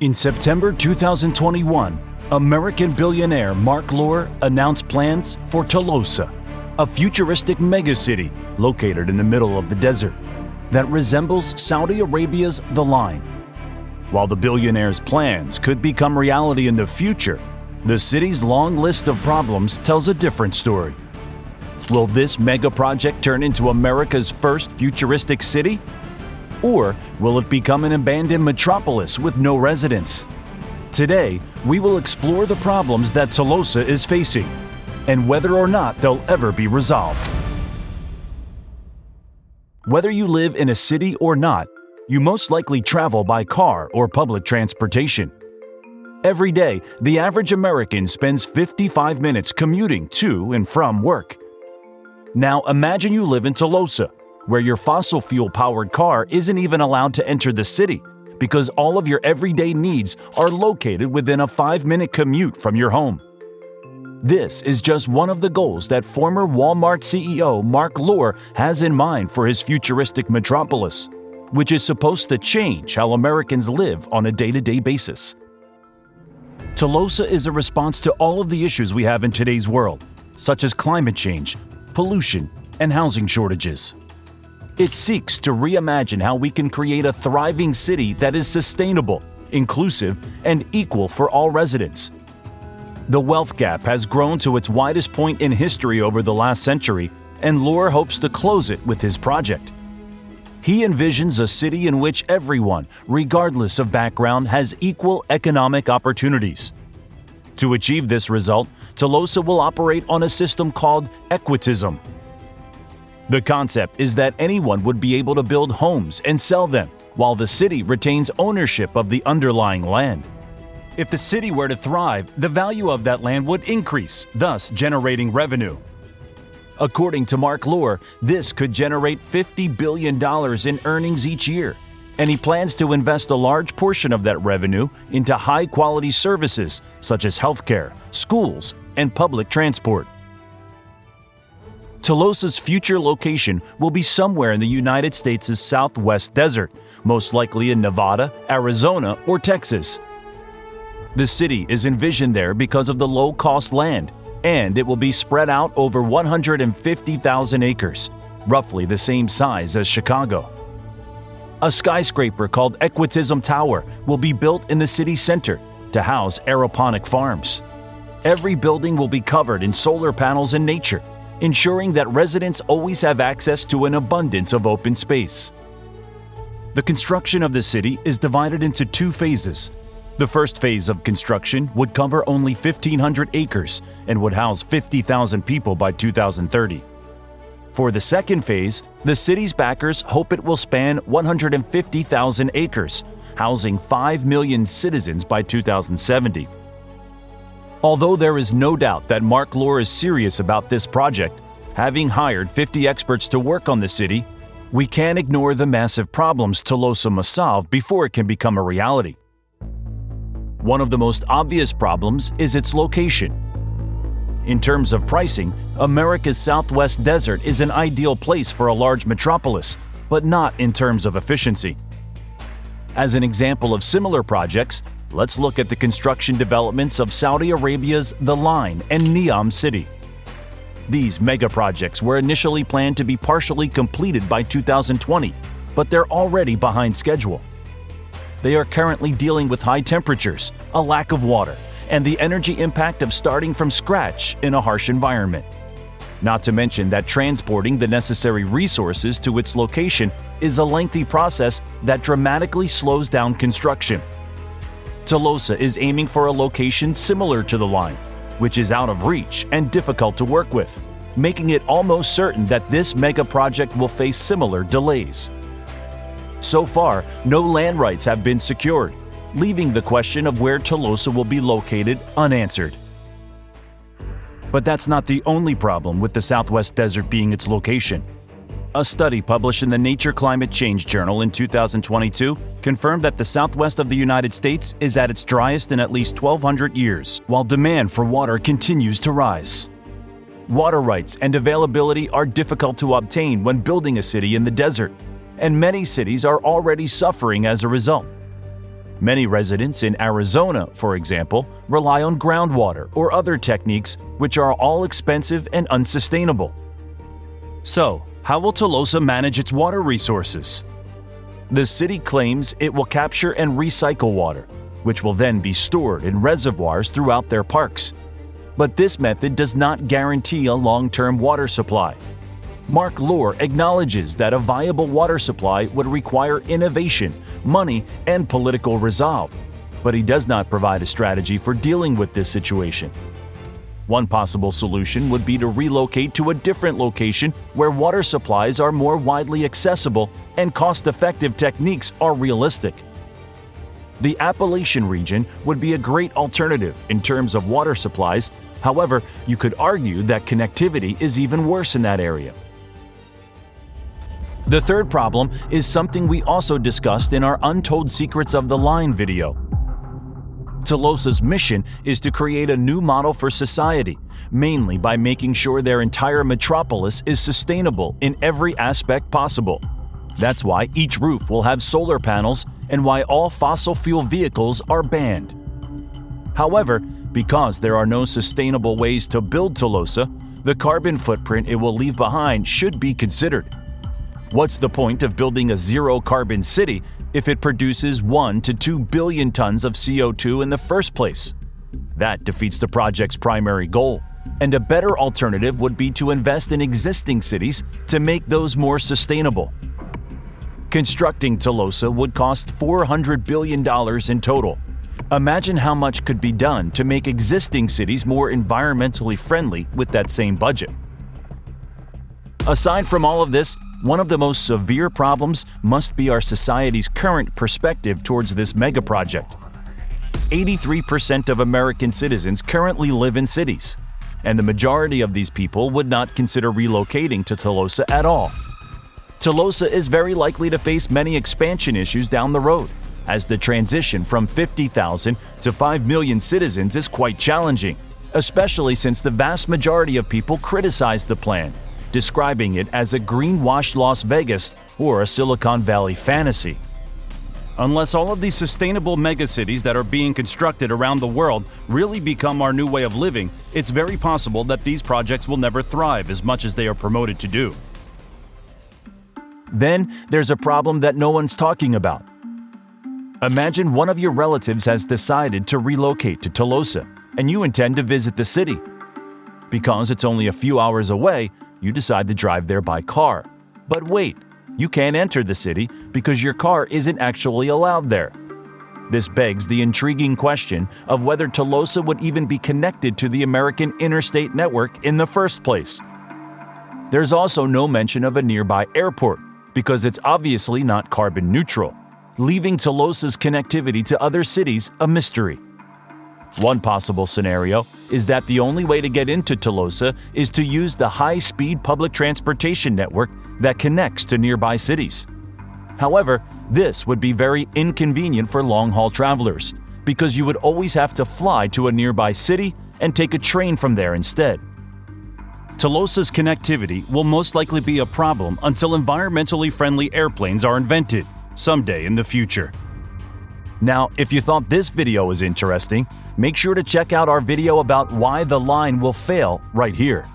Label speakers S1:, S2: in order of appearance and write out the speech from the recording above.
S1: In September 2021, American billionaire Marc Lore announced plans for Telosa, a futuristic megacity located in the middle of the desert that resembles Saudi Arabia's The Line. While the billionaire's plans could become reality in the future, the city's long list of problems tells a different story. Will this mega project turn into America's first futuristic city? Or will it become an abandoned metropolis with no residents? Today, we will explore the problems that Telosa is facing and whether or not they'll ever be resolved. Whether you live in a city or not, you most likely travel by car or public transportation. Every day, the average American spends 55 minutes commuting to and from work. Now imagine you live in Telosa, where your fossil fuel-powered car isn't even allowed to enter the city because all of your everyday needs are located within a 5-minute commute from your home. This is just one of the goals that former Walmart CEO Marc Lore has in mind for his futuristic metropolis, which is supposed to change how Americans live on a day-to-day basis. Telosa is a response to all of the issues we have in today's world, such as climate change, pollution, and housing shortages. It seeks to reimagine how we can create a thriving city that is sustainable, inclusive, and equal for all residents. The wealth gap has grown to its widest point in history over the last century, and Lore hopes to close it with his project. He envisions a city in which everyone, regardless of background, has equal economic opportunities. To achieve this result, Telosa will operate on a system called Critism. The concept is that anyone would be able to build homes and sell them, while the city retains ownership of the underlying land. If the city were to thrive, the value of that land would increase, thus generating revenue. According to Marc Lore, this could generate $50 billion in earnings each year, and he plans to invest a large portion of that revenue into high-quality services such as healthcare, schools, and public transport. Telosa's future location will be somewhere in the United States' southwest desert, most likely in Nevada, Arizona, or Texas. The city is envisioned there because of the low-cost land, and it will be spread out over 150,000 acres, roughly the same size as Chicago. A skyscraper called Critism Tower will be built in the city center to house aeroponic farms. Every building will be covered in solar panels and nature, ensuring that residents always have access to an abundance of open space. The construction of the city is divided into 2 phases. The first phase of construction would cover only 1,500 acres and would house 50,000 people by 2030. For the second phase, the city's backers hope it will span 150,000 acres, housing 5 million citizens by 2070. Although there is no doubt that Marc Lore is serious about this project, having hired 50 experts to work on the city, we can't ignore the massive problems Telosa must solve before it can become a reality. One of the most obvious problems is its location. In terms of pricing, America's southwest desert is an ideal place for a large metropolis, but not in terms of efficiency. As an example of similar projects, let's look at the construction developments of Saudi Arabia's The Line and Neom City. These mega projects were initially planned to be partially completed by 2020, but they're already behind schedule. They are currently dealing with high temperatures, a lack of water, and the energy impact of starting from scratch in a harsh environment. Not to mention that transporting the necessary resources to its location is a lengthy process that dramatically slows down construction. Telosa is aiming for a location similar to The Line, which is out of reach and difficult to work with, making it almost certain that this mega project will face similar delays. So far, no land rights have been secured, leaving the question of where Telosa will be located unanswered. But that's not the only problem with the Southwest Desert being its location. A study published in the Nature Climate Change Journal in 2022 confirmed that the southwest of the United States is at its driest in at least 1,200 years, while demand for water continues to rise. Water rights and availability are difficult to obtain when building a city in the desert, and many cities are already suffering as a result. Many residents in Arizona, for example, rely on groundwater or other techniques which are all expensive and unsustainable. So, how will Telosa manage its water resources? The city claims it will capture and recycle water, which will then be stored in reservoirs throughout their parks. But this method does not guarantee a long-term water supply. Marc Lore acknowledges that a viable water supply would require innovation, money, and political resolve, but he does not provide a strategy for dealing with this situation. One possible solution would be to relocate to a different location where water supplies are more widely accessible and cost-effective techniques are realistic. The Appalachian region would be a great alternative in terms of water supplies. However, you could argue that connectivity is even worse in that area. The third problem is something we also discussed in our Untold Secrets of the Line video. Telosa's mission is to create a new model for society, mainly by making sure their entire metropolis is sustainable in every aspect possible. That's why each roof will have solar panels and why all fossil fuel vehicles are banned. However, because there are no sustainable ways to build Telosa, the carbon footprint it will leave behind should be considered. What's the point of building a zero-carbon city if it produces 1 to 2 billion tons of CO2 in the first place? That defeats the project's primary goal, and a better alternative would be to invest in existing cities to make those more sustainable. Constructing Telosa would cost $400 billion in total. Imagine how much could be done to make existing cities more environmentally friendly with that same budget. Aside from all of this, one of the most severe problems must be our society's current perspective towards this mega project. 83% of American citizens currently live in cities, and the majority of these people would not consider relocating to Telosa at all. Telosa is very likely to face many expansion issues down the road, as the transition from 50,000 to 5 million citizens is quite challenging, especially since the vast majority of people criticize the plan, describing it as a greenwashed Las Vegas or a Silicon Valley fantasy. Unless all of these sustainable megacities that are being constructed around the world really become our new way of living, it's very possible that these projects will never thrive as much as they are promoted to do. Then there's a problem that no one's talking about. Imagine one of your relatives has decided to relocate to Telosa, and you intend to visit the city. Because it's only a few hours away, you decide to drive there by car. But wait, you can't enter the city because your car isn't actually allowed there. This begs the intriguing question of whether Telosa would even be connected to the American interstate network in the first place. There's also no mention of a nearby airport because it's obviously not carbon neutral, leaving Telosa's connectivity to other cities a mystery. One possible scenario is that the only way to get into Telosa is to use the high-speed public transportation network that connects to nearby cities. However, this would be very inconvenient for long-haul travelers because you would always have to fly to a nearby city and take a train from there instead. Telosa's connectivity will most likely be a problem until environmentally friendly airplanes are invented someday in the future. Now, if you thought this video was interesting, make sure to check out our video about why the line will fail right here.